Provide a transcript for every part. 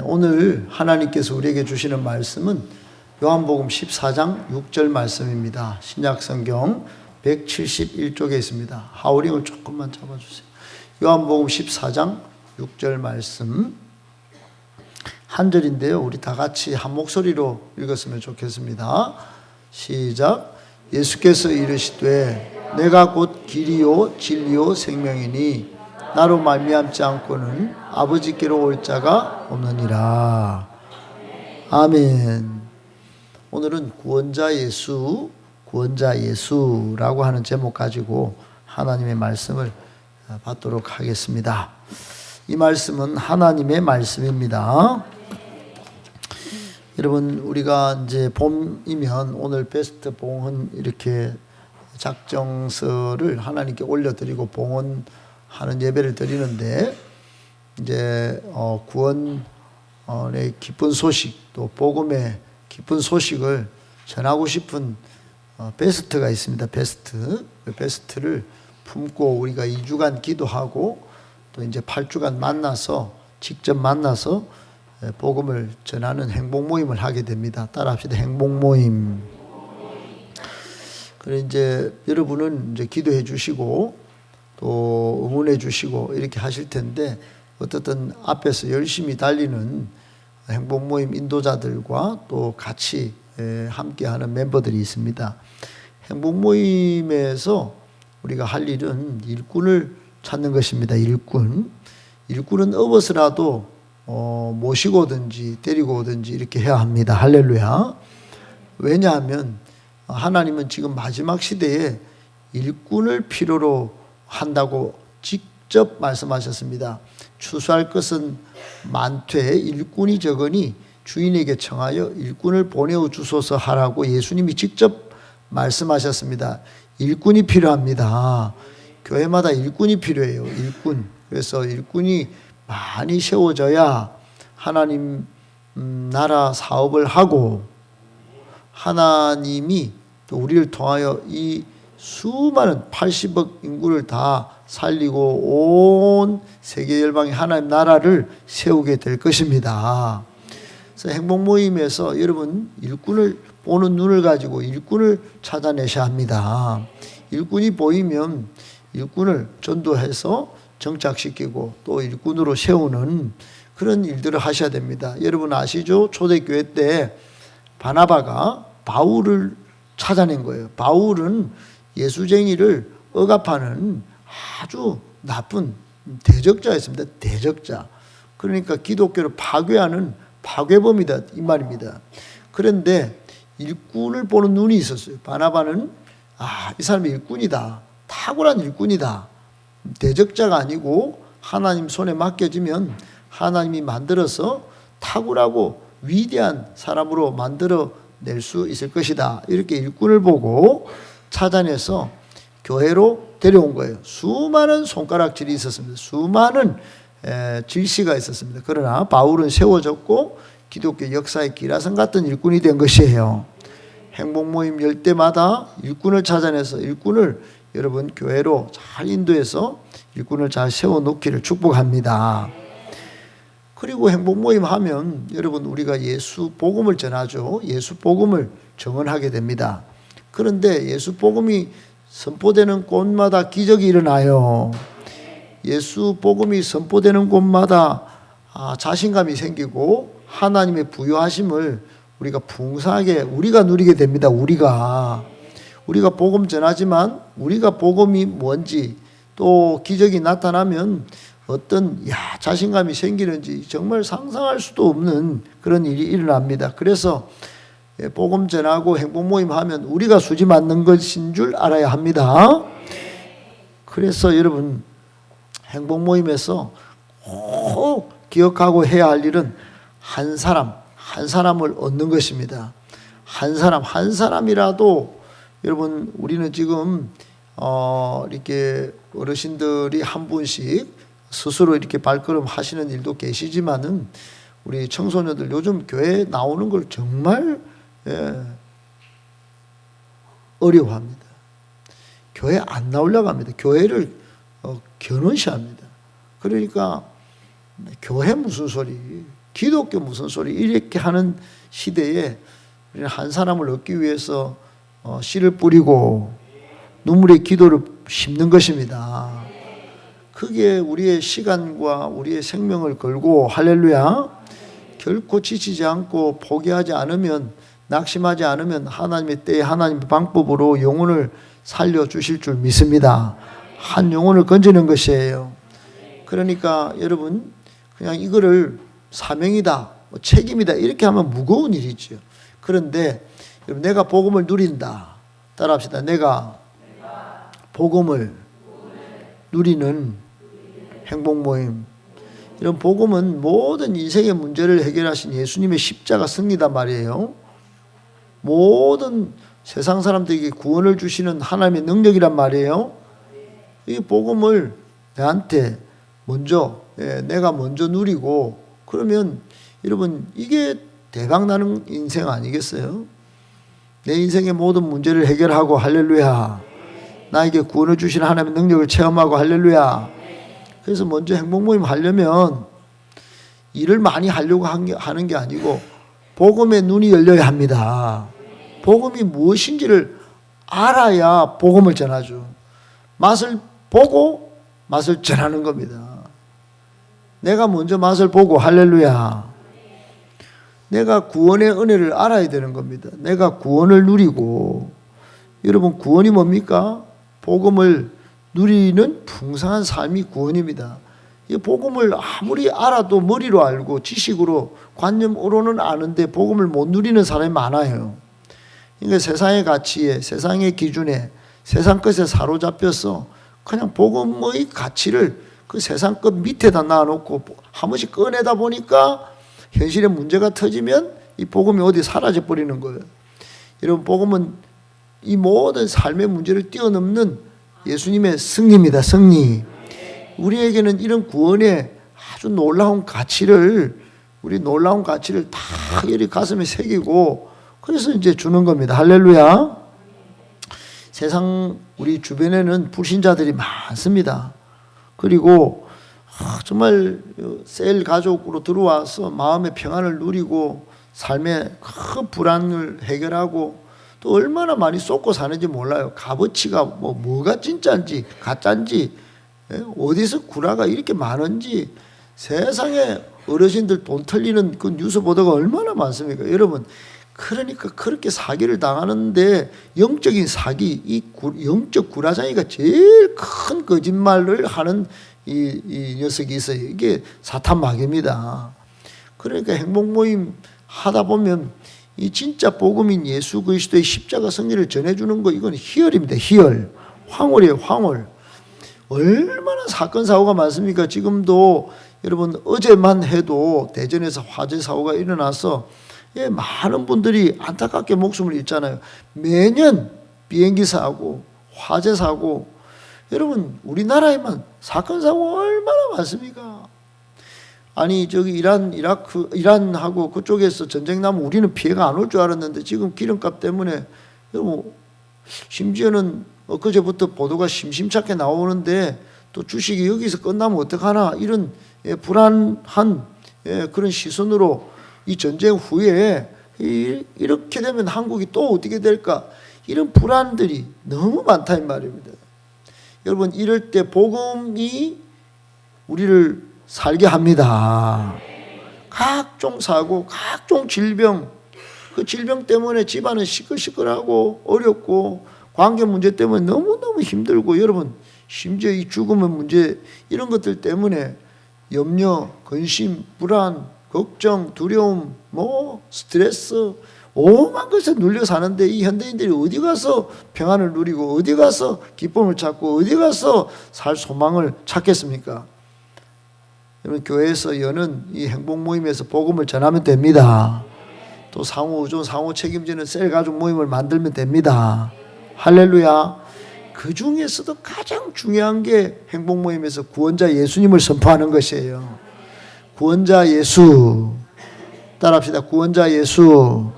오늘 하나님께서 우리에게 주시는 말씀은 요한복음 14장 6절 말씀입니다. 신약성경 171쪽에 있습니다. 하우링을 조금만 잡아주세요. 요한복음 14장 6절 말씀 한 절인데요. 우리 다 같이 한 목소리로 읽었으면 좋겠습니다. 시작. 예수께서 이르시되 내가 곧 길이요 진리요 생명이니 나로 말미암지 않고는 아버지께로 올 자가 없느니라. 아멘. 오늘은 구원자 예수라고 하는 제목 가지고 하나님의 말씀을 받도록 하겠습니다. 이 말씀은 하나님의 말씀입니다. 여러분, 우리가 이제 봄이면 오늘 베스트 봉헌 이렇게 작정서를 하나님께 올려드리고 봉헌하는 예배를 드리는데, 이제 구원의 기쁜 소식, 또 복음의 기쁜 소식을 전하고 싶은 베스트가 있습니다. 베스트. 그 베스트를 품고 우리가 2주간 기도하고 또 이제 8주간 직접 만나서 복음을 전하는 행복 모임을 하게 됩니다. 따라합시다. 행복 모임. 그래 이제 여러분은 이제 기도해 주시고 또 응원해 주시고 이렇게 하실 텐데, 어떻든 앞에서 열심히 달리는 행복 모임 인도자들과 또 같이 함께하는 멤버들이 있습니다. 행복 모임에서 우리가 할 일은 일꾼을 찾는 것입니다. 일꾼은 업어서라도 모시고 오든지 데리고 오든지 이렇게 해야 합니다. 할렐루야. 왜냐하면 하나님은 지금 마지막 시대에 일꾼을 필요로 한다고 직접 말씀하셨습니다. 추수할 것은 많되 일꾼이 적으니 주인에게 청하여 일꾼을 보내어 주소서 하라고 예수님이 직접 말씀하셨습니다. 일꾼이 필요합니다. 교회마다 일꾼이 필요해요. 일꾼. 그래서 일꾼이 많이 세워져야 하나님 나라 사업을 하고 하나님이 또 우리를 통하여 이 수많은 80억 인구를 다 살리고 온 세계 열방의 하나님 나라를 세우게 될 것입니다. 그래서 행복 모임에서 여러분 일꾼을 보는 눈을 가지고 일꾼을 찾아내셔야 합니다. 일꾼이 보이면 일꾼을 전도해서 정착시키고 또 일꾼으로 세우는 그런 일들을 하셔야 됩니다. 여러분 아시죠? 초대교회 때 바나바가 바울을 찾아낸 거예요. 바울은 예수쟁이를 억압하는 아주 나쁜 대적자였습니다. 대적자. 그러니까 기독교를 파괴하는 파괴범이다 이 말입니다. 그런데 일꾼을 보는 눈이 있었어요. 바나바는 이 사람이 일꾼이다. 탁월한 일꾼이다. 대적자가 아니고 하나님 손에 맡겨지면 하나님이 만들어서 탁월하고 위대한 사람으로 만들어낼 수 있을 것이다. 이렇게 일꾼을 보고 찾아내서 교회로 데려온 거예요. 수많은 손가락질이 있었습니다. 수많은 질시가 있었습니다. 그러나 바울은 세워졌고 기독교 역사의 기라성 같은 일꾼이 된 것이에요. 행복 모임 열 때마다 일꾼을 찾아내서 일꾼을 여러분 교회로 잘 인도해서 일꾼을 잘 세워놓기를 축복합니다. 그리고 행복 모임 하면 여러분 우리가 예수 복음을 전하죠. 예수 복음을 증언하게 됩니다. 그런데 예수 복음이 선포되는 곳마다 기적이 일어나요. 예수 복음이 선포되는 곳마다 자신감이 생기고 하나님의 부요하심을 우리가 풍성하게 우리가 누리게 됩니다. 우리가 복음 전하지만 우리가 복음이 뭔지 또 기적이 나타나면 어떤 자신감이 생기는지 정말 상상할 수도 없는 그런 일이 일어납니다. 그래서 복음 전하고 행복 모임 하면 우리가 수지 맞는 것인 줄 알아야 합니다. 그래서 여러분 행복 모임에서 꼭 기억하고 해야 할 일은 한 사람을 얻는 것입니다. 한 사람이라도 여러분 우리는 지금 이렇게 어르신들이 한 분씩 스스로 이렇게 발걸음 하시는 일도 계시지만은 우리 청소년들 요즘 교회에 나오는 걸 정말 어려워합니다. 교회 안 나오려고 합니다. 교회를 견원시합니다. 그러니까 교회 무슨 소리? 기독교 무슨 소리 이렇게 하는 시대에 우리는 한 사람을 얻기 위해서 씨를 뿌리고 눈물의 기도를 심는 것입니다. 그게 우리의 시간과 우리의 생명을 걸고 할렐루야 결코 지치지 않고 포기하지 않으면 낙심하지 않으면 하나님의 때에 하나님의 방법으로 영혼을 살려주실 줄 믿습니다. 한 영혼을 건지는 것이에요. 그러니까 여러분 그냥 이거를 사명이다 책임이다 이렇게 하면 무거운 일이죠. 그런데 여러분 내가 복음을 누린다 따라합시다. 내가 복음을 누리는 행복모임. 이런 복음은 모든 인생의 문제를 해결하신 예수님의 십자가 승리단 말이에요. 모든 세상 사람들에게 구원을 주시는 하나님의 능력이란 말이에요. 이 복음을 내한테 먼저 내가 먼저 누리고 그러면 여러분 이게 대박나는 인생 아니겠어요? 내 인생의 모든 문제를 해결하고 할렐루야 나에게 구원을 주시는 하나님의 능력을 체험하고 할렐루야. 그래서 먼저 행복모임 하려면 일을 많이 하려고 하는 게 아니고 복음의 눈이 열려야 합니다. 복음이 무엇인지를 알아야 복음을 전하죠. 맛을 보고 맛을 전하는 겁니다. 내가 먼저 맛을 보고 할렐루야. 내가 구원의 은혜를 알아야 되는 겁니다. 내가 구원을 누리고 여러분 구원이 뭡니까? 복음을 누리는 풍성한 삶이 구원입니다. 이 복음을 아무리 알아도 머리로 알고 지식으로 관념으로는 아는데 복음을 못 누리는 사람이 많아요. 그러니까 세상의 가치에 세상의 기준에 세상 것에 사로잡혀서 그냥 복음의 가치를 그 세상 것 밑에다 놔놓고 한 번씩 꺼내다 보니까 현실에 문제가 터지면 이 복음이 어디 사라져 버리는 거예요. 여러분 복음은 이 모든 삶의 문제를 뛰어넘는 예수님의 승리입니다. 승리. 우리에게는 이런 구원의 아주 놀라운 가치를 다 여기 가슴에 새기고 그래서 이제 주는 겁니다. 할렐루야. 세상 우리 주변에는 불신자들이 많습니다. 그리고 정말 셀 가족으로 들어와서 마음의 평안을 누리고 삶의 큰 불안을 해결하고 또 얼마나 많이 쏟고 사는지 몰라요. 값어치가 뭐가 진짜인지 가짜인지 어디서 구라가 이렇게 많은지 세상에 어르신들 돈 털리는 그 뉴스 보도가 얼마나 많습니까? 여러분 그러니까 그렇게 사기를 당하는데 영적인 사기 이 영적 구라장이가 제일 큰 거짓말을 하는 이 녀석이 있어요. 이게 사탄 마귀입니다. 그러니까 행복모임 하다 보면 이 진짜 복음인 예수 그리스도의 십자가 승리를 전해주는 거 이건 희열입니다. 희열. 황홀이에요. 황홀. 얼마나 사건 사고가 많습니까? 지금도 여러분 어제만 해도 대전에서 화재 사고가 일어나서 많은 분들이 안타깝게 목숨을 잃잖아요. 매년 비행기 사고 화재 사고 여러분 우리나라에만 사건 사고 얼마나 많습니까? 아니 저기 이란하고 그쪽에서 전쟁 나면 우리는 피해가 안 올 줄 알았는데 지금 기름값 때문에 여러분 심지어는 엊그제부터 보도가 심심찮게 나오는데 또 주식이 여기서 끝나면 어떡하나 이런 불안한 그런 시선으로 이 전쟁 후에 이렇게 되면 한국이 또 어떻게 될까 이런 불안들이 너무 많다 이 말입니다. 여러분 이럴 때 복음이 우리를 살게 합니다. 각종 사고, 각종 질병, 그 질병 때문에 집안은 시끌시끌하고 어렵고 관계 문제 때문에 너무너무 힘들고 여러분 심지어 이 죽음의 문제 이런 것들 때문에 염려, 근심, 불안, 걱정, 두려움, 스트레스 오만 것에 눌려 사는데 이 현대인들이 어디 가서 평안을 누리고 어디 가서 기쁨을 찾고 어디 가서 살 소망을 찾겠습니까? 여러분 교회에서 여는 이 행복 모임에서 복음을 전하면 됩니다. 또 상호 책임지는 셀 가족 모임을 만들면 됩니다. 할렐루야. 그 중에서도 가장 중요한 게 행복 모임에서 구원자 예수님을 선포하는 것이에요. 구원자 예수. 따라합시다. 구원자 예수.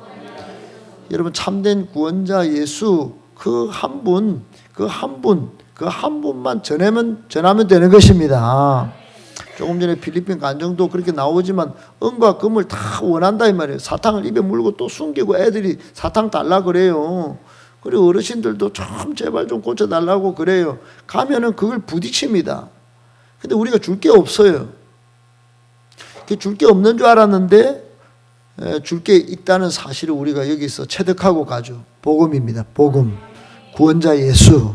여러분 참된 구원자 예수 그 한 분만 전하면 되는 것입니다. 조금 전에 필리핀 간정도 그렇게 나오지만 은과 금을 다 원한다 이 말이에요. 사탕을 입에 물고 또 숨기고 애들이 사탕 달라 그래요. 그리고 어르신들도 좀 제발 좀 고쳐달라고 그래요. 가면은 그걸 부딪힙니다. 근데 우리가 줄 게 없어요. 줄 게 없는 줄 알았는데 줄 게 있다는 사실을 우리가 여기서 체득하고 가죠. 복음입니다. 복음. 구원자 예수.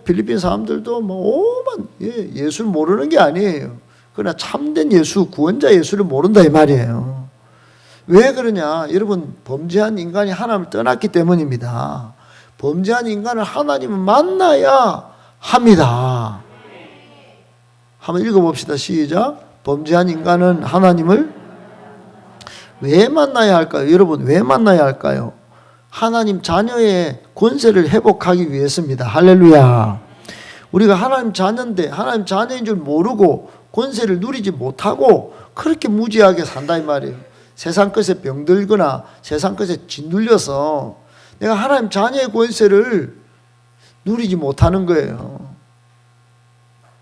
필리핀 사람들도 뭐 오만 예수를 모르는 게 아니에요. 그러나 참된 예수, 구원자 예수를 모른다 이 말이에요. 왜 그러냐? 여러분, 범죄한 인간이 하나님을 떠났기 때문입니다. 범죄한 인간을 하나님은 만나야 합니다. 한번 읽어봅시다. 시작. 범죄한 인간은 하나님을 왜 만나야 할까요? 여러분, 왜 만나야 할까요? 하나님 자녀의 권세를 회복하기 위해서입니다. 할렐루야. 우리가 하나님 자녀인데 하나님 자녀인 줄 모르고 권세를 누리지 못하고 그렇게 무지하게 산다 이 말이에요. 세상 것에 병들거나 세상 것에 짓눌려서 내가 하나님 자녀의 권세를 누리지 못하는 거예요.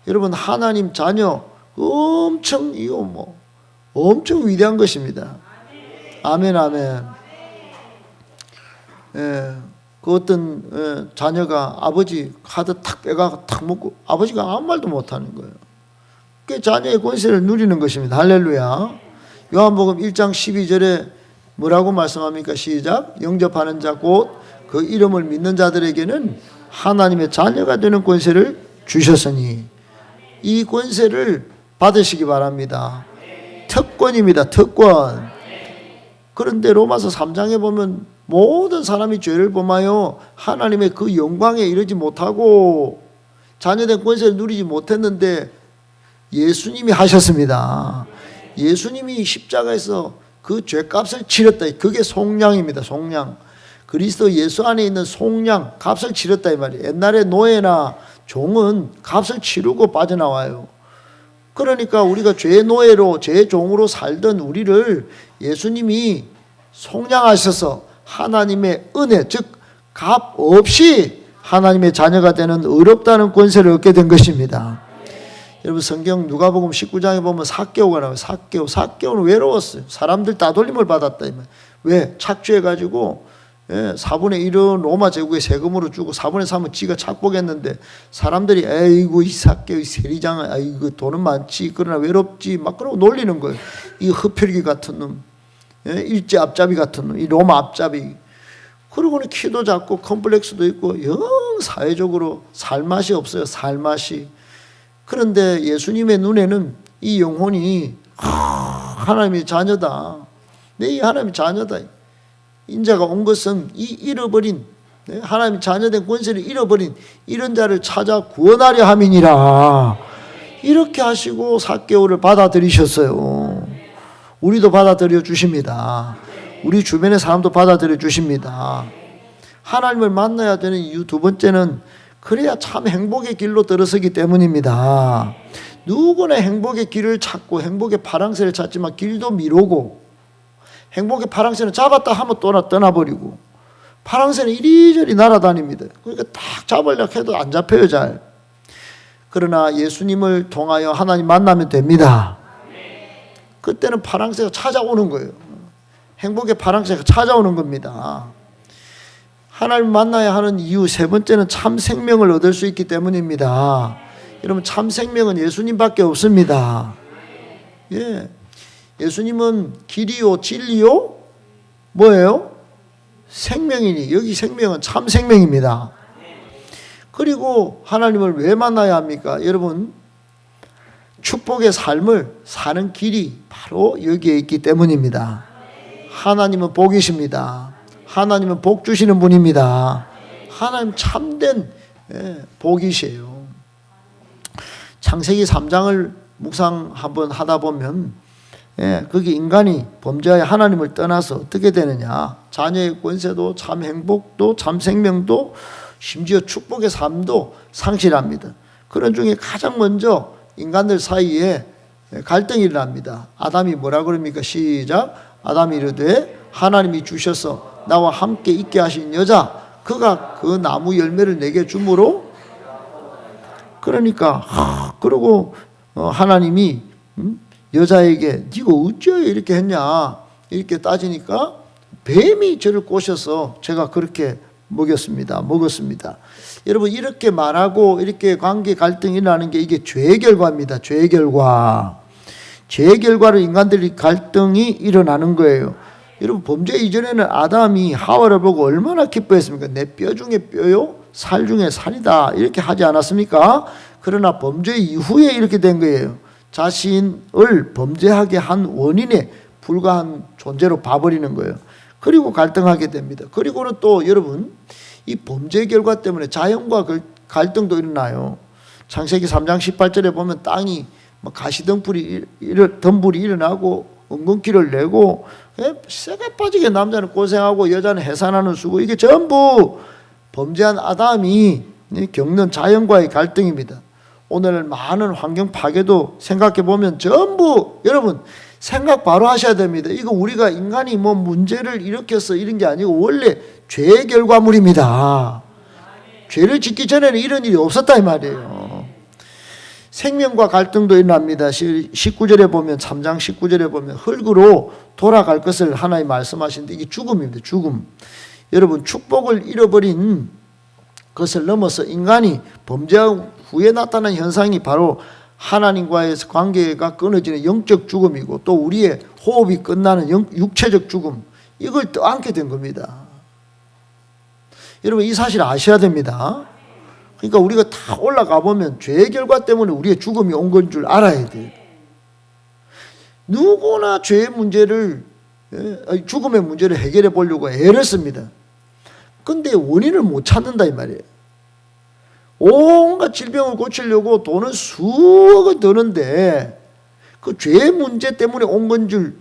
여러분, 하나님 자녀 엄청 엄청 위대한 것입니다. 아멘, 아멘. 그 어떤 자녀가 아버지 카드 탁 빼가 탁 먹고 아버지가 아무 말도 못하는 거예요. 그게 자녀의 권세를 누리는 것입니다. 할렐루야. 요한복음 1장 12절에 뭐라고 말씀합니까? 시작. 영접하는 자 곧 그 이름을 믿는 자들에게는 하나님의 자녀가 되는 권세를 주셨으니 이 권세를 받으시기 바랍니다. 특권입니다. 특권. 그런데 로마서 3장에 보면 모든 사람이 죄를 범하여 하나님의 그 영광에 이르지 못하고 자녀된 권세를 누리지 못했는데 예수님이 하셨습니다. 예수님이 십자가에서 그 죄값을 치렀다. 그게 속량입니다. 속량. 그리스도 예수 안에 있는 속량, 값을 치렀다 이 말이에요. 옛날에 노예나 종은 값을 치르고 빠져나와요. 그러니까 우리가 죄의 노예로 죄의 종으로 살던 우리를 예수님이 속량하셔서 하나님의 은혜, 즉 값 없이 하나님의 자녀가 되는 의롭다는 권세를 얻게 된 것입니다. 여러분, 성경 누가복음 19장에 보면 삭개오가 나와요. 삭개오는 외로웠어요. 사람들 따돌림을 받았다. 왜? 착취해가지고 4분의 1은 로마 제국의 세금으로 주고 4분의 3은 지가 착복했는데 사람들이 에이구 이 삭개오 이 세리장 아이고 돈은 많지 그러나 외롭지 막 그러고 놀리는 거예요. 이 흡혈귀 같은 놈, 일제 앞잡이 같은 놈, 이 로마 앞잡이. 그러고는 키도 작고 컴플렉스도 있고 영 사회적으로 살맛이 없어요. 살맛이. 그런데 예수님의 눈에는 이 영혼이 하나님의 자녀다. 내 하나님의 자녀다. 인자가 온 것은 이 잃어버린 하나님의 자녀된 권세를 잃어버린 이런 자를 찾아 구원하려 함이니라. 이렇게 하시고 삭개오를 받아들이셨어요. 우리도 받아들여 주십니다. 우리 주변의 사람도 받아들여 주십니다. 하나님을 만나야 되는 이유 두 번째는 그래야 참 행복의 길로 들어서기 때문입니다. 누구나 행복의 길을 찾고 행복의 파랑새를 찾지만 길도 미루고 행복의 파랑새는 잡았다 하면 또 떠나버리고 파랑새는 이리저리 날아다닙니다. 그러니까 딱 잡으려고 해도 안 잡혀요 잘. 그러나 예수님을 통하여 하나님 만나면 됩니다. 그때는 파랑새가 찾아오는 거예요. 행복의 파랑새가 찾아오는 겁니다. 하나님 만나야 하는 이유 세 번째는 참 생명을 얻을 수 있기 때문입니다. 여러분, 참 생명은 예수님밖에 없습니다. 예수님은 길이요 진리요 뭐예요? 생명이니 여기 생명은 참 생명입니다. 그리고 하나님을 왜 만나야 합니까? 여러분, 축복의 삶을 사는 길이 바로 여기에 있기 때문입니다. 하나님은 복이십니다. 하나님은 복 주시는 분입니다. 하나님 참된 복이세요. 창세기 3장을 묵상 한번 하다 보면 거기 인간이 범죄하여 하나님을 떠나서 어떻게 되느냐. 자녀의 권세도 참 행복도 참 생명도 심지어 축복의 삶도 상실합니다. 그런 중에 가장 먼저 인간들 사이에 갈등이 일어납니다. 아담이 뭐라 그럽니까? 시작. 아담이 이르되 하나님이 주셔서 나와 함께 있게 하신 여자 그가 그 나무 열매를 내게 주므로 그러니까 그리고 하나님이 여자에게 네가 어찌하여 이렇게 했냐 이렇게 따지니까 뱀이 저를 꼬셔서 제가 그렇게 먹었습니다. 여러분 이렇게 말하고 이렇게 관계 갈등이 일어나는 게 이게 죄의 결과입니다. 죄의 결과로 인간들이 갈등이 일어나는 거예요. 여러분 범죄 이전에는 아담이 하와를 보고 얼마나 기뻐했습니까? 내 뼈 중에 뼈요 살 중에 살이다 이렇게 하지 않았습니까? 그러나 범죄 이후에 이렇게 된 거예요. 자신을 범죄하게 한 원인에 불과한 존재로 봐버리는 거예요. 그리고 갈등하게 됩니다. 그리고는 또 여러분 이 범죄 결과 때문에 자연과 갈등도 일어나요. 창세기 3장 18절에 보면 땅이 가시덤불이 일어나고 엉겅퀴를 내고 쇠가 빠지게 남자는 고생하고 여자는 해산하는 수고 이게 전부 범죄한 아담이 겪는 자연과의 갈등입니다. 오늘 많은 환경 파괴도 생각해 보면 전부 여러분 생각 바로 하셔야 됩니다. 이거 우리가 인간이 뭐 문제를 일으켜서 이런 게 아니고 원래 죄의 결과물입니다. 죄를 짓기 전에는 이런 일이 없었다 이 말이에요. 생명과 갈등도 일어납니다. 19절에 보면 3장 19절에 보면 흙으로 돌아갈 것을 하나님 말씀하시는데 이게 죽음입니다. 죽음. 여러분 축복을 잃어버린 것을 넘어서 인간이 범죄한 후에 나타난 현상이 바로 하나님과의 관계가 끊어지는 영적 죽음이고 또 우리의 호흡이 끝나는 육체적 죽음 이걸 떠안게 된 겁니다. 여러분 이 사실 아셔야 됩니다. 그러니까 우리가 다 올라가 보면 죄의 결과 때문에 우리의 죽음이 온 건 줄 알아야 돼요. 누구나 죄의 문제를 죽음의 문제를 해결해 보려고 애를 씁니다. 근데 원인을 못 찾는다 이 말이에요. 온갖 질병을 고치려고 돈은 수억을 드는데 그 죄의 문제 때문에 온 건 줄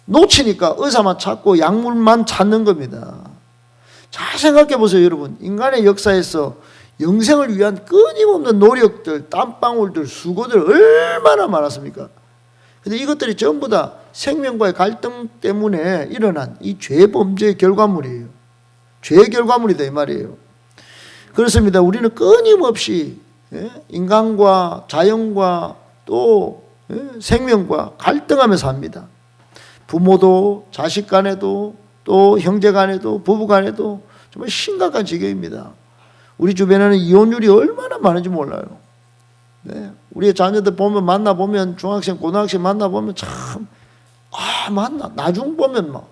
놓치니까 의사만 찾고 약물만 찾는 겁니다. 잘 생각해 보세요 여러분. 인간의 역사에서 영생을 위한 끊임없는 노력들, 땀방울들, 수고들 얼마나 많았습니까? 근데 이것들이 전부 다 생명과의 갈등 때문에 일어난 이 죄범죄의 결과물이에요. 죄의 결과물이다 이 말이에요. 그렇습니다. 우리는 끊임없이 인간과 자연과 또 생명과 갈등하며 삽니다. 부모도 자식 간에도 또 형제 간에도 부부 간에도 정말 심각한 지경입니다. 우리 주변에는 이혼율이 얼마나 많은지 몰라요. 우리의 자녀들 보면 만나보면 중학생 고등학생 만나보면 참 나중 보면 막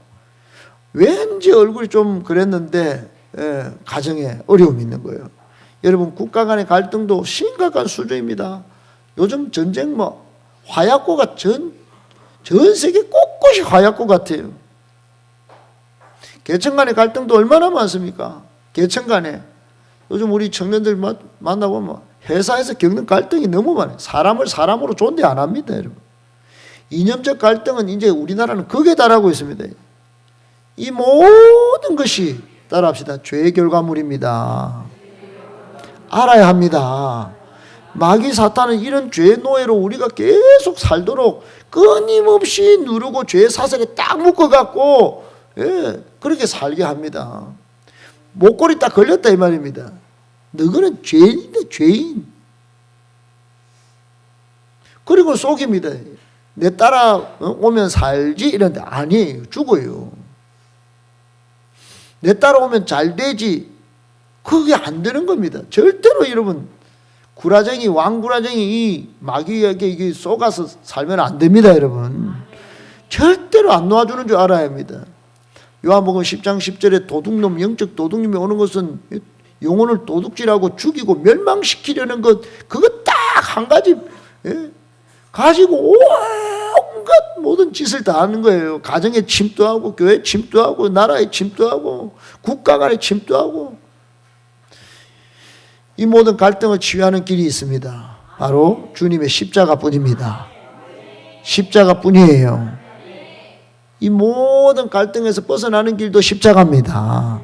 왠지 얼굴이 좀 그랬는데 가정에 어려움이 있는 거예요. 여러분 국가 간의 갈등도 심각한 수준입니다. 요즘 전쟁 화약고가 전 세계 곳곳이 화약고 같아요. 계층 간의 갈등도 얼마나 많습니까? 계층 간에 요즘 우리 청년들 만나보면 회사에서 겪는 갈등이 너무 많아요. 사람을 사람으로 존대 안 합니다, 여러분. 이념적 갈등은 이제 우리나라는 극에 달하고 있습니다. 이 모든 것이 따라합시다. 죄의 결과물입니다. 알아야 합니다. 마귀 사탄은 이런 죄의 노예로 우리가 계속 살도록 끊임없이 누르고 죄의 사슬에 딱 묶어갖고 그렇게 살게 합니다. 목걸이 딱 걸렸다 이 말입니다. 너희는 죄인인데 죄인. 그리고 속입니다. 내 따라오면 살지 이런데 아니에요. 죽어요. 내 따라오면 잘 되지. 그게 안 되는 겁니다. 절대로 여러분 구라쟁이 왕구라쟁이 이 마귀에게 이게 속아서 살면 안 됩니다. 여러분 절대로 안 놓아주는 줄 알아야 합니다. 요한복음 10장 10절에 도둑놈 영적 도둑놈이 오는 것은 영혼을 도둑질하고 죽이고 멸망시키려는 것 그거 딱 한 가지 가지고 온갖 모든 짓을 다 하는 거예요. 가정에 침투하고 교회에 침투하고 나라에 침투하고 국가 간에 침투하고 이 모든 갈등을 치유하는 길이 있습니다. 바로 주님의 십자가뿐입니다. 십자가뿐이에요. 이 모든 갈등에서 벗어나는 길도 십자가입니다.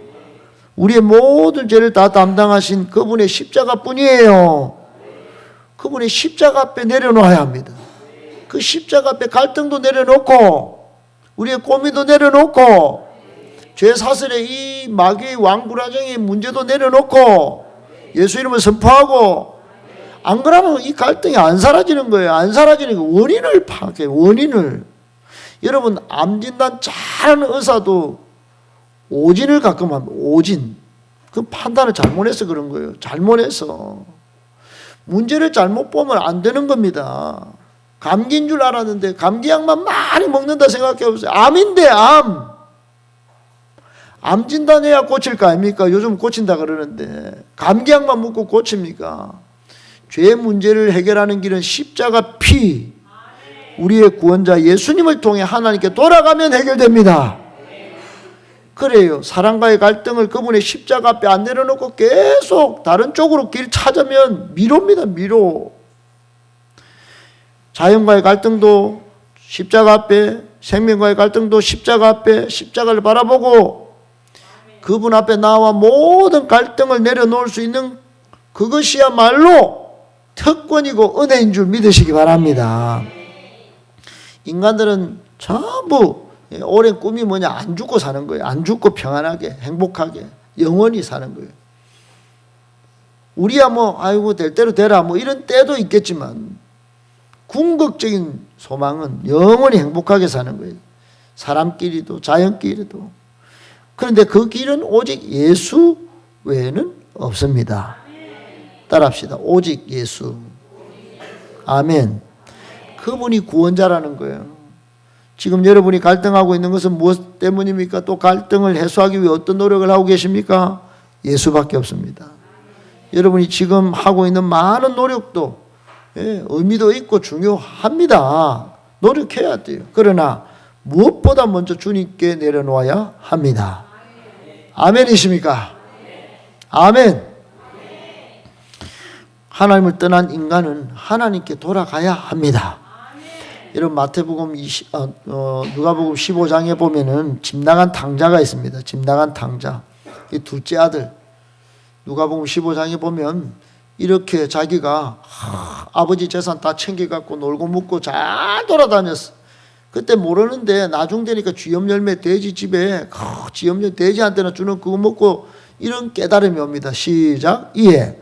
우리의 모든 죄를 다 담당하신 그분의 십자가뿐이에요. 그분의 십자가 앞에 내려놓아야 합니다. 그 십자가 앞에 갈등도 내려놓고 우리의 고민도 내려놓고 죄 사슬의 이 마귀의 왕구라정의 문제도 내려놓고 예수 이름을 선포하고 안 그러면 이 갈등이 안 사라지는 거예요. 안 사라지는 거 원인을 파악해. 원인을. 여러분 암진단 잘하는 의사도 오진을 가끔 합니다. 오진. 그 판단을 잘못해서 그런 거예요. 잘못해서. 문제를 잘못 보면 안 되는 겁니다. 감기인 줄 알았는데 감기약만 많이 먹는다 생각해 보세요. 암인데 암. 암 진단해야 고칠 거 아닙니까? 요즘 고친다 그러는데 감기약만 먹고 고칩니까? 죄의 문제를 해결하는 길은 십자가 피, 우리의 구원자 예수님을 통해 하나님께 돌아가면 해결됩니다. 그래요. 사랑과의 갈등을 그분의 십자가 앞에 안 내려놓고 계속 다른 쪽으로 길 찾으면 미로입니다. 미로. 자연과의 갈등도 십자가 앞에, 생명과의 갈등도 십자가 앞에 십자가를 바라보고 그분 앞에 나와 모든 갈등을 내려놓을 수 있는 그것이야말로 특권이고 은혜인 줄 믿으시기 바랍니다. 인간들은 전부 오랜 꿈이 뭐냐? 안 죽고 사는 거예요. 안 죽고 평안하게 행복하게 영원히 사는 거예요. 우리야 뭐 아이고 될 대로 되라 뭐 이런 때도 있겠지만 궁극적인 소망은 영원히 행복하게 사는 거예요. 사람끼리도 자연끼리도. 그런데 그 길은 오직 예수 외에는 없습니다. 따라합시다. 오직 예수. 아멘. 그분이 구원자라는 거예요. 지금 여러분이 갈등하고 있는 것은 무엇 때문입니까? 또 갈등을 해소하기 위해 어떤 노력을 하고 계십니까? 예수밖에 없습니다. 여러분이 지금 하고 있는 많은 노력도 의미도 있고 중요합니다. 노력해야 돼요. 그러나 무엇보다 먼저 주님께 내려놓아야 합니다. 아멘이십니까? 아멘. 하나님을 떠난 인간은 하나님께 돌아가야 합니다. 여러분 마태복음 누가복음 15장에 보면은 집 나간 탕자가 있습니다. 집 나간 탕자. 이 둘째 아들. 누가복음 15장에 보면 이렇게 자기가 아버지 재산 다 챙겨갖고 놀고 먹고 잘 돌아다녔어. 그때 모르는데 나중 되니까 쥐염열매 돼지 집에 쥐염열매 돼지한테나 주는 그거 먹고 이런 깨달음이 옵니다. 시작. 이에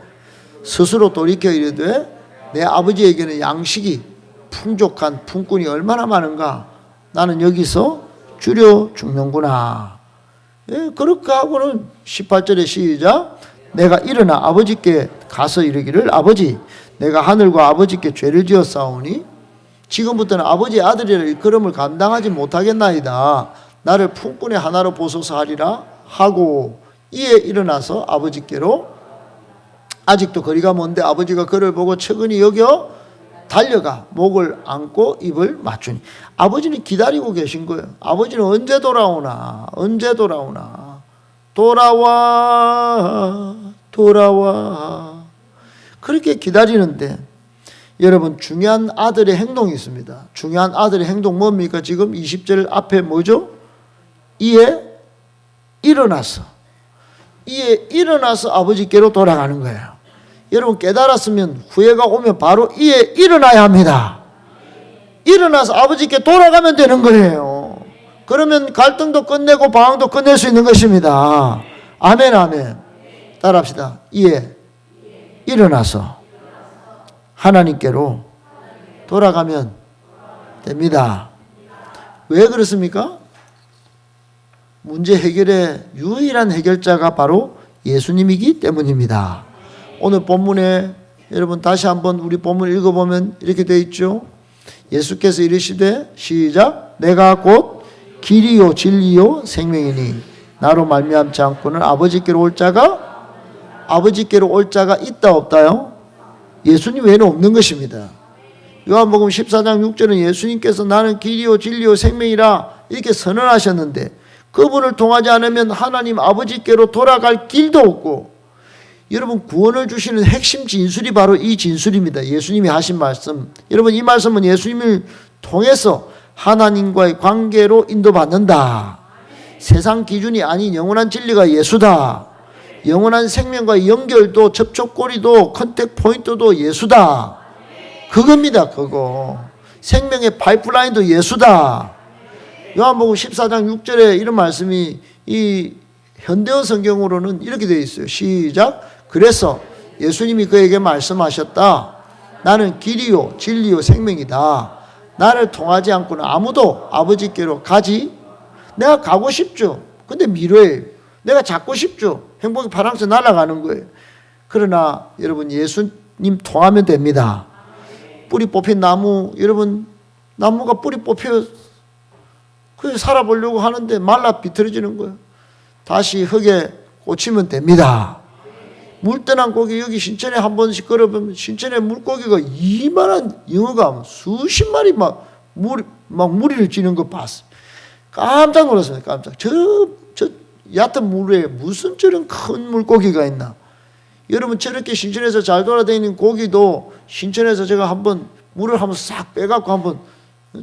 스스로 돌이켜 이르되 내 아버지에게는 양식이 풍족한 품꾼이 얼마나 많은가. 나는 여기서 줄여 죽는구나. 그렇게 하고는 18절에 시작. 내가 일어나 아버지께 가서 이르기를 아버지 내가 하늘과 아버지께 죄를 지었사오니 지금부터는 아버지의 아들이라 일컬음을 감당하지 못하겠나이다. 나를 품꾼의 하나로 보소서 하리라 하고 이에 일어나서 아버지께로 아직도 거리가 먼데 아버지가 그를 보고 측은히 여겨 달려가 목을 안고 입을 맞추니 아버지는 기다리고 계신 거예요. 아버지는 언제 돌아오나 언제 돌아오나 돌아와 그렇게 기다리는데 여러분 중요한 아들의 행동이 있습니다. 중요한 아들의 행동 뭡니까? 지금 20절 앞에 뭐죠? 이에 일어나서 아버지께로 돌아가는 거예요. 여러분 깨달았으면 후회가 오면 바로 이에 일어나야 합니다. 일어나서 아버지께 돌아가면 되는 거예요. 그러면 갈등도 끝내고 방황도 끝낼 수 있는 것입니다. 아멘 아멘. 따라합시다. 이에 일어나서 하나님께로 돌아가면 됩니다. 왜 그렇습니까? 문제 해결의 유일한 해결자가 바로 예수님이기 때문입니다. 오늘 본문에 여러분 다시 한번 우리 본문 읽어보면 이렇게 되어 있죠. 예수께서 이르시되 시작. 내가 곧 길이요 진리요 생명이니 나로 말미암지 않고는 아버지께로 올 자가 있다 없다요? 예수님 외에는 없는 것입니다. 요한복음 14장 6절은 예수님께서 나는 길이요 진리요 생명이라 이렇게 선언하셨는데 그분을 통하지 않으면 하나님 아버지께로 돌아갈 길도 없고 여러분 구원을 주시는 핵심 진술이 바로 이 진술입니다. 예수님이 하신 말씀. 여러분 이 말씀은 예수님을 통해서 하나님과의 관계로 인도받는다. 세상 기준이 아닌 영원한 진리가 예수다. 영원한 생명과의 연결도 접촉고리도 컨택 포인트도 예수다. 그겁니다. 그거. 생명의 파이프라인도 예수다. 요한복음 14장 6절에 이런 말씀이 이 현대어 성경으로는 이렇게 되어 있어요. 시작. 그래서 예수님이 그에게 말씀하셨다. 나는 길이요 진리요 생명이다. 나를 통하지 않고는 아무도 아버지께로 가지. 내가 가고 싶죠. 근데 미래예요. 내가 잡고 싶죠. 행복이 파랑새 날아가는 거예요. 그러나 여러분 예수님 통하면 됩니다. 뿌리 뽑힌 나무, 여러분 나무가 뿌리 뽑혀 그 살아보려고 하는데 말라 비틀어지는 거예요. 다시 흙에 꽂히면 됩니다. 물 떠난 고기 여기 신천에 한 번씩 걸어보면 신천에 물고기가 이만한 잉어가 수십 마리 막 무리를 찌는 거 봤어요. 깜짝 놀랐어요. 저 얕은 물에 무슨 저런 큰 물고기가 있나. 여러분 저렇게 신천에서 잘 돌아다니는 고기도 신천에서 제가 한번 물을 한번 싹 빼갖고 한번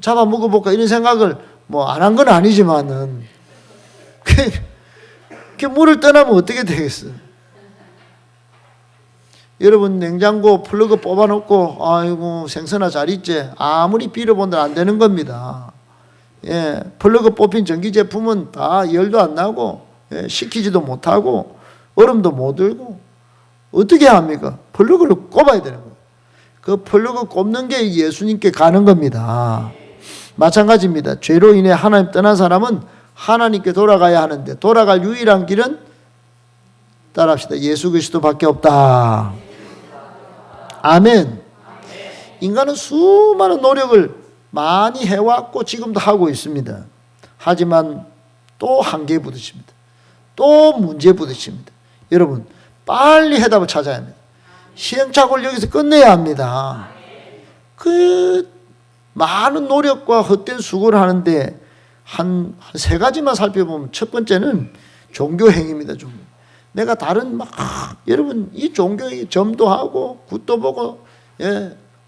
잡아 먹어볼까 이런 생각을 뭐 안 한 건 아니지만은 그 물을 떠나면 어떻게 되겠어요? 여러분 냉장고 플러그 뽑아놓고 아이고 생선아 잘 있지 아무리 빌어본들 안 되는 겁니다. 예, 플러그 뽑힌 전기 제품은 다 열도 안 나고 식히지도 못하고 얼음도 못 들고 어떻게 합니까? 플러그를 꼽아야 되는 거예요. 그 플러그 꼽는 게 예수님께 가는 겁니다. 마찬가지입니다. 죄로 인해 하나님 떠난 사람은 하나님께 돌아가야 하는데 돌아갈 유일한 길은 따라합시다. 예수 그리스도밖에 없다. 아멘. 인간은 수많은 노력을 많이 해왔고 지금도 하고 있습니다. 하지만 또 한계에 부딪힙니다. 또 문제에 부딪힙니다. 여러분 빨리 해답을 찾아야 합니다. 시행착오를 여기서 끝내야 합니다. 그 많은 노력과 헛된 수고를 하는데 한 세 가지만 살펴보면 첫 번째는 종교행위입니다. 종교. 내가 다른 여러분 이 종교에 점도 하고 굿도 보고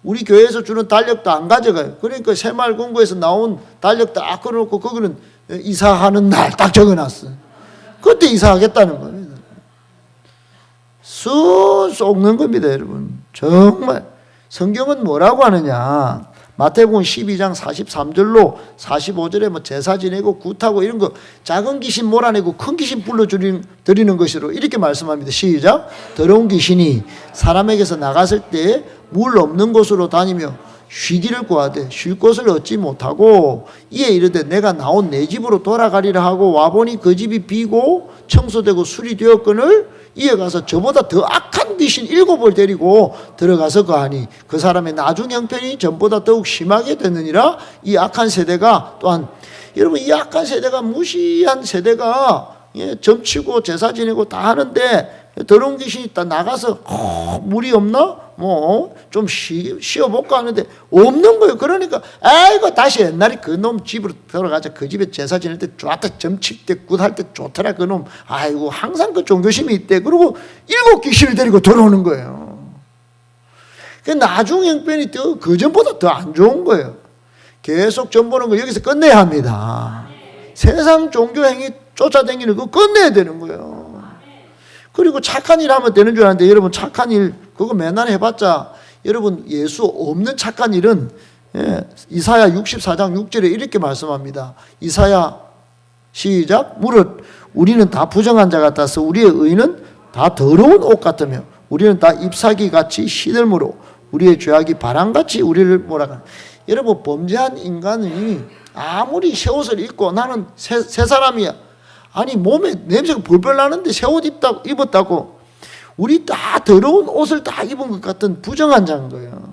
우리 교회에서 주는 달력도 안 가져가요. 그러니까 새마을금고에서 나온 달력 딱 걸어놓고 거기는 이사하는 날 딱 적어놨어요. 그때 이사하겠다는 거예요. 쏙는 겁니다, 여러분. 정말 성경은 뭐라고 하느냐? 마태복음 12장 43절로 45절에 뭐 제사 지내고 굿하고 이런 거 작은 귀신 몰아내고 큰 귀신 불러드리는 것으로 이렇게 말씀합니다. 시작. 더러운 귀신이 사람에게서 나갔을 때 물 없는 곳으로 다니며 쉬기를 구하되 쉴 곳을 얻지 못하고 이에 이르되 내가 나온 내 집으로 돌아가리라 하고 와보니 그 집이 비고 청소되고 수리되었거늘 이에 가서 저보다 더 악한 귀신 7을 데리고 들어가서 거하니 그 사람의 나중 형편이 전보다 더욱 심하게 됐느니라. 이 악한 세대가 또한 여러분 이 악한 세대가 무시한 세대가 점치고 제사 지내고 다 하는데 더러운 귀신이 딱 나가서 물이 없나? 뭐 좀 쉬어볼까 하는데 없는 거예요. 그러니까 아이고 다시 옛날에 그놈 집으로 들어가자. 그 집에 제사 지낼 때 좋았다. 점칠 때 굿할 때 좋더라. 그놈 아이고 항상 그 종교심이 있대. 그리고 7 귀신을 데리고 돌아오는 거예요. 그 나중 형편이 더 그전보다 더 안 좋은 거예요. 계속 전보는 거 여기서 끝내야 합니다. 세상 종교행위 쫓아다니는 거 끝내야 되는 거예요. 그리고 착한 일 하면 되는 줄 아는데 여러분 착한 일 그거 맨날 해봤자 여러분 예수 없는 착한 일은 이사야 64장 6절에 이렇게 말씀합니다. 이사야 시작. 무릇 우리는 다 부정한 자 같아서 우리의 의는 다 더러운 옷 같으며 우리는 다 잎사귀 같이 시들므로 우리의 죄악이 바람같이 우리를 몰아가는. 여러분 범죄한 인간이 아무리 새 옷을 입고 나는 새 사람이야. 아니 몸에 냄새가 벌벌 나는데 새 옷 입었다고 우리 다 더러운 옷을 다 입은 것 같은 부정한 자인 거예요.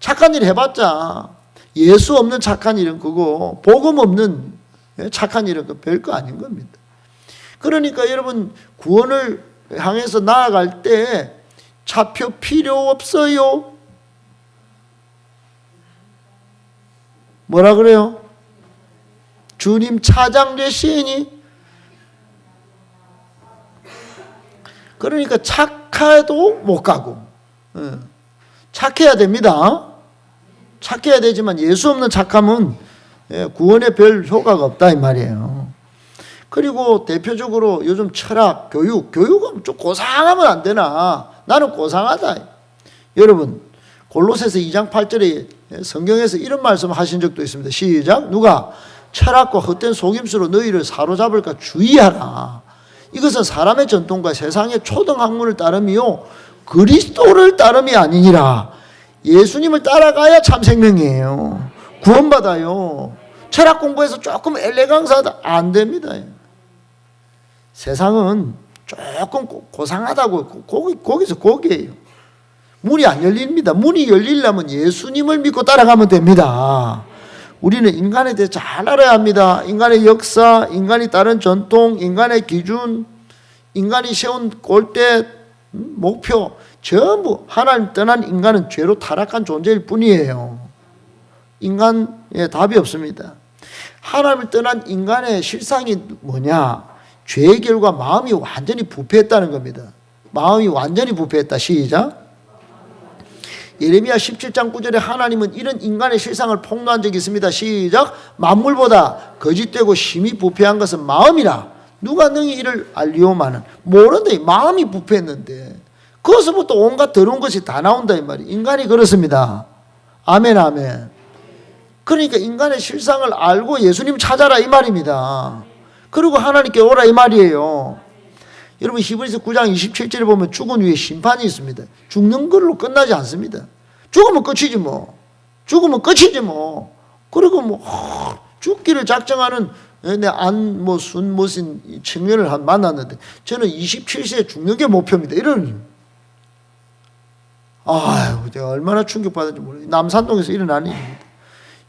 착한 일 해봤자 예수 없는 착한 일은 그거 복음 없는 착한 일은 그 별거 아닌 겁니다. 그러니까 여러분 구원을 향해서 나아갈 때 차표 필요 없어요. 뭐라 그래요? 주님 차장 되시니. 그러니까 착해도 못 가고 착해야 됩니다. 착해야 되지만 예수 없는 착함은 구원에 별 효과가 없다 이 말이에요. 그리고 대표적으로 요즘 철학, 교육은 좀 고상하면 안 되나? 나는 고상하다. 여러분 골로새서 2장 8절에 성경에서 이런 말씀 하신 적도 있습니다. 시작. 누가 철학과 헛된 속임수로 너희를 사로잡을까 주의하라. 이것은 사람의 전통과 세상의 초등학문을 따름이요 그리스도를 따름이 아니니라. 예수님을 따라가야 참 생명이에요. 구원받아요. 철학 공부해서 조금 엘레강스하다 안 됩니다. 세상은 조금 고상하다고 거기서 거기에요. 문이 안 열립니다. 문이 열리려면 예수님을 믿고 따라가면 됩니다. 우리는 인간에 대해 잘 알아야 합니다. 인간의 역사, 인간이 따른 전통, 인간의 기준, 인간이 세운 골대, 목표 전부 하나님 떠난 인간은 죄로 타락한 존재일 뿐이에요. 인간에 답이 없습니다. 하나님을 떠난 인간의 실상이 뭐냐? 죄의 결과 마음이 완전히 부패했다는 겁니다. 마음이 완전히 부패했다. 시작. 예레미야 17장 9절에 하나님은 이런 인간의 실상을 폭로한 적이 있습니다. 시작. 만물보다 거짓되고 심히 부패한 것은 마음이라. 누가 능히 이를 알리오마는. 모른다. 마음이 부패했는데 거기서부터 온갖 더러운 것이 다 나온다 이 말이에요. 인간이 그렇습니다. 아멘 아멘. 그러니까 인간의 실상을 알고 예수님 찾아라 이 말입니다. 그리고 하나님께 오라 이 말이에요. 여러분 히브리서 9장 27절에 보면 죽은 후에 심판이 있습니다. 죽는 걸로 끝나지 않습니다. 죽으면 끝이지 뭐. 죽으면 끝이지 뭐. 그리고 뭐 죽기를 작정하는 순모신 청년을 만났는데 저는 27세에 죽는 게 목표입니다. 이런 아유 제가 얼마나 충격받았는지 모르겠어요. 남산동에서 일어난 일입니다.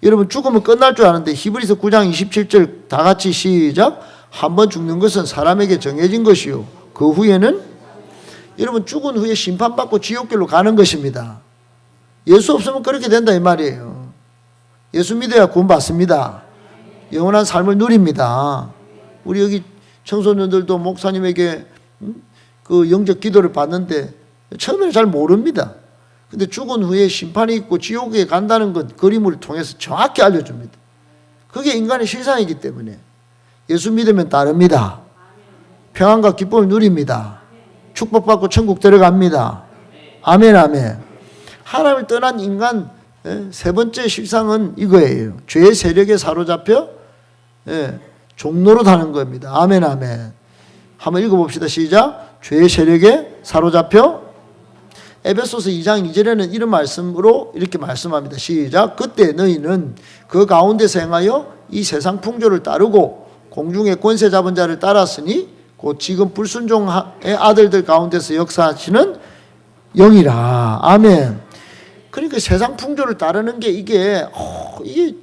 여러분 죽으면 끝날 줄 아는데 히브리서 9장 27절 다 같이 시작. 한번 죽는 것은 사람에게 정해진 것이요 그 후에는 여러분 죽은 후에 심판받고 지옥길로 가는 것입니다. 예수 없으면 그렇게 된다 이 말이에요. 예수 믿어야 구원받습니다. 영원한 삶을 누립니다. 우리 여기 청소년들도 목사님에게 그 영적 기도를 받는데 처음에는 잘 모릅니다. 근데 죽은 후에 심판이 있고 지옥에 간다는 것 그림을 통해서 정확히 알려줍니다. 그게 인간의 실상이기 때문에 예수 믿으면 따릅니다. 평안과 기쁨을 누립니다. 축복받고 천국 들어갑니다. 아멘 아멘. 하나님을 떠난 인간 세 번째 실상은 이거예요. 죄의 세력에 사로잡혀 종로로 다는 겁니다. 아멘 아멘. 한번 읽어봅시다. 시작. 죄의 세력에 사로잡혀 에베소서 2장 2절에는 이런 말씀으로 이렇게 말씀합니다. 시작. 그때 너희는 그 가운데서 행하여 이 세상 풍조를 따르고 공중의 권세 잡은 자를 따랐으니 곧 지금 불순종의 아들들 가운데서 역사하시는 영이라. 아멘. 그러니까 세상 풍조를 따르는 게 이게 이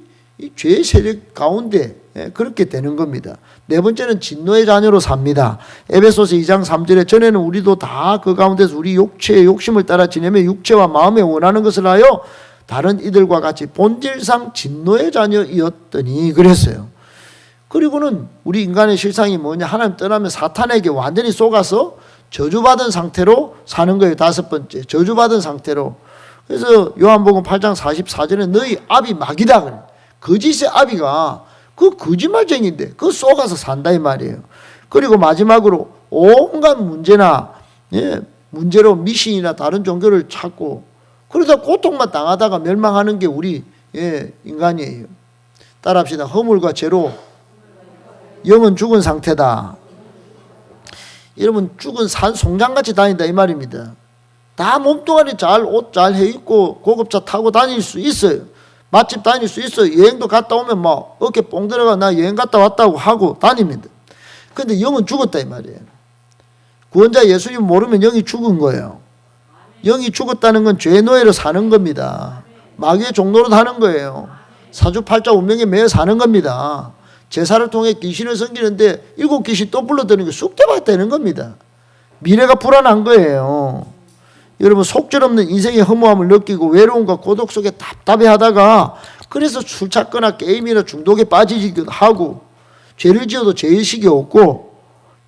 죄의 세력 가운데 그렇게 되는 겁니다. 네 번째는 진노의 자녀로 삽니다. 에베소서 2장 3절에 전에는 우리도 다 그 가운데서 우리 육체의 욕심을 따라 지내며 육체와 마음에 원하는 것을 하여 다른 이들과 같이 본질상 진노의 자녀이었더니 그랬어요. 그리고는 우리 인간의 실상이 뭐냐? 하나님 떠나면 사탄에게 완전히 속아서 저주받은 상태로 사는 거예요. 다섯 번째 저주받은 상태로. 그래서 요한복음 8장 44절에 너희 아비 마귀다 그래. 거짓의 아비가 그 거짓말쟁이인데 그 속아서 산다 이 말이에요. 그리고 마지막으로 온갖 문제나 문제로 미신이나 다른 종교를 찾고 그러다 고통만 당하다가 멸망하는 게 우리 인간이에요. 따라합시다. 허물과 죄로 영은 죽은 상태다. 여러분 죽은 산 송장같이 다닌다 이 말입니다. 다 몸뚱아리 잘 옷 잘 해입고 고급차 타고 다닐 수 있어요. 맛집 다닐 수 있어요. 여행도 갔다 오면 막 어깨 뽕 들어가 나 여행 갔다 왔다고 하고 다닙니다. 근데 영은 죽었다 이 말이에요. 구원자 예수님 모르면 영이 죽은 거예요. 영이 죽었다는 건 죄의 노예로 사는 겁니다. 마귀의 종로로 사는 거예요. 사주팔자 운명에 매여 사는 겁니다. 제사를 통해 귀신을 섬기는데 7 귀신 또 불러드는 게 쑥대밭되는 겁니다. 미래가 불안한 거예요. 여러분 속절없는 인생의 허무함을 느끼고 외로움과 고독 속에 답답해하다가 그래서 술 찾거나 게임이나 중독에 빠지기도 하고 죄를 지어도 죄의식이 없고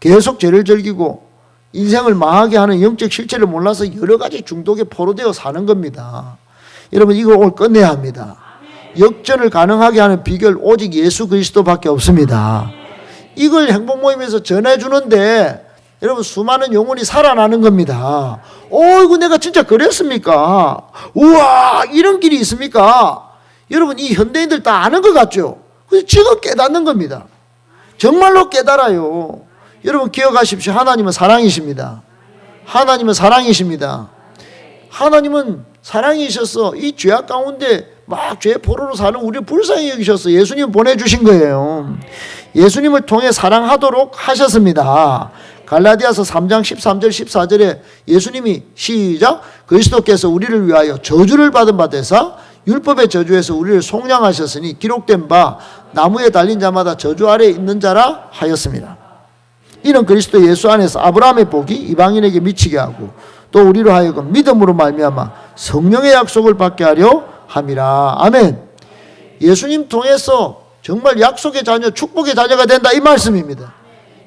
계속 죄를 즐기고 인생을 망하게 하는 영적 실체를 몰라서 여러 가지 중독에 포로되어 사는 겁니다. 여러분 이걸 오늘 끝내야 합니다. 역전을 가능하게 하는 비결 오직 예수 그리스도밖에 없습니다. 이걸 행복 모임에서 전해주는데 여러분 수많은 영혼이 살아나는 겁니다. 어이구 내가 진짜 그랬습니까? 우와 이런 길이 있습니까? 여러분 이 현대인들 다 아는 것 같죠? 그래서 지금 깨닫는 겁니다. 정말로 깨달아요. 여러분 기억하십시오. 하나님은 사랑이십니다. 하나님은 사랑이십니다. 하나님은 사랑이셔서 이 죄악 가운데 막 죄의 포로로 사는 우리를 불쌍히 여기셔서 예수님 보내주신 거예요. 예수님을 통해 사랑하도록 하셨습니다. 갈라디아서 3장 13절 14절에 예수님이 시작 그리스도께서 우리를 위하여 저주를 받은 바 되사 율법의 저주에서 우리를 속량하셨으니 기록된 바 나무에 달린 자마다 저주 아래에 있는 자라 하였습니다. 이는 그리스도 예수 안에서 아브라함의 복이 이방인에게 미치게 하고 또 우리로 하여금 믿음으로 말미암아 성령의 약속을 받게 하려 함이라. 아멘. 예수님 통해서 정말 약속의 자녀, 축복의 자녀가 된다 이 말씀입니다.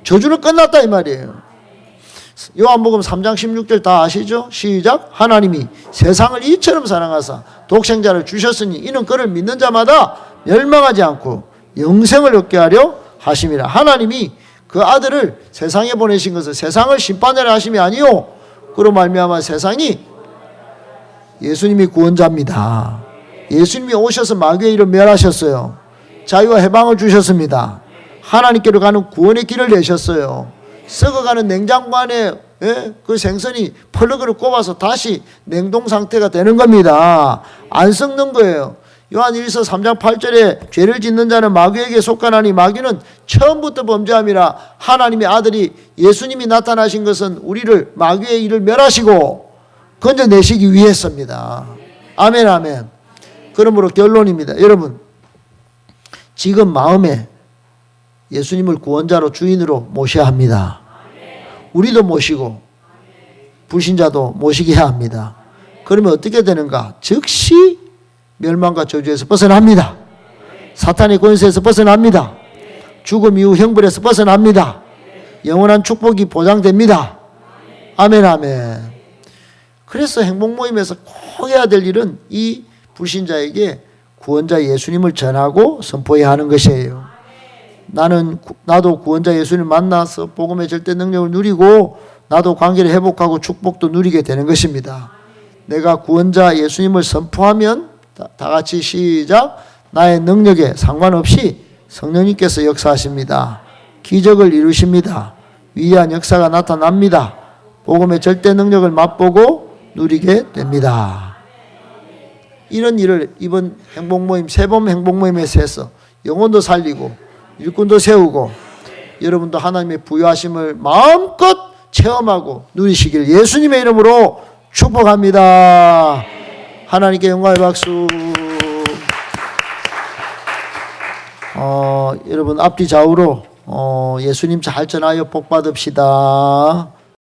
저주는 끝났다 이 말이에요. 요한복음 3장 16절 다 아시죠? 시작. 하나님이 세상을 이처럼 사랑하사 독생자를 주셨으니 이는 그를 믿는 자마다 멸망하지 않고 영생을 얻게 하려 하심이라. 하나님이 그 아들을 세상에 보내신 것은 세상을 심판하려 하심이 아니요 그로 말미암아 세상이 예수님이 구원자입니다. 예수님이 오셔서 마귀의 일을 멸하셨어요. 자유와 해방을 주셨습니다. 하나님께로 가는 구원의 길을 내셨어요. 썩어가는 냉장고 안에 그 생선이 펄럭을 꼽아서 다시 냉동 상태가 되는 겁니다. 안 썩는 거예요. 요한일서 3장 8절에 죄를 짓는 자는 마귀에게 속하나니 마귀는 처음부터 범죄함이라. 하나님의 아들이 예수님이 나타나신 것은 우리를 마귀의 일을 멸하시고 건져내시기 위해서입니다. 아멘 아멘. 그러므로 결론입니다. 여러분 지금 마음에 예수님을 구원자로 주인으로 모셔야 합니다. 우리도 모시고 불신자도 모시게 해야 합니다. 그러면 어떻게 되는가? 즉시 멸망과 저주에서 벗어납니다. 사탄의 권세에서 벗어납니다. 죽음 이후 형벌에서 벗어납니다. 영원한 축복이 보장됩니다. 아멘 아멘. 그래서 행복모임에서 꼭 해야 될 일은 이 불신자에게 구원자 예수님을 전하고 선포해야 하는 것이에요. 나도 구원자 예수님을 만나서 복음의 절대 능력을 누리고 나도 관계를 회복하고 축복도 누리게 되는 것입니다. 내가 구원자 예수님을 선포하면 다 같이 시작. 나의 능력에 상관없이 성령님께서 역사하십니다. 기적을 이루십니다. 위대한 역사가 나타납니다. 복음의 절대 능력을 맛보고 누리게 됩니다. 이런 일을 이번 행복모임 세범 행복모임에서 해서 영혼도 살리고 일꾼도 세우고 여러분도 하나님의 부유하심을 마음껏 체험하고 누리시길 예수님의 이름으로 축복합니다. 하나님께 영광의 박수. 여러분 앞뒤 좌우로 예수님 잘 전하여 복 받읍시다.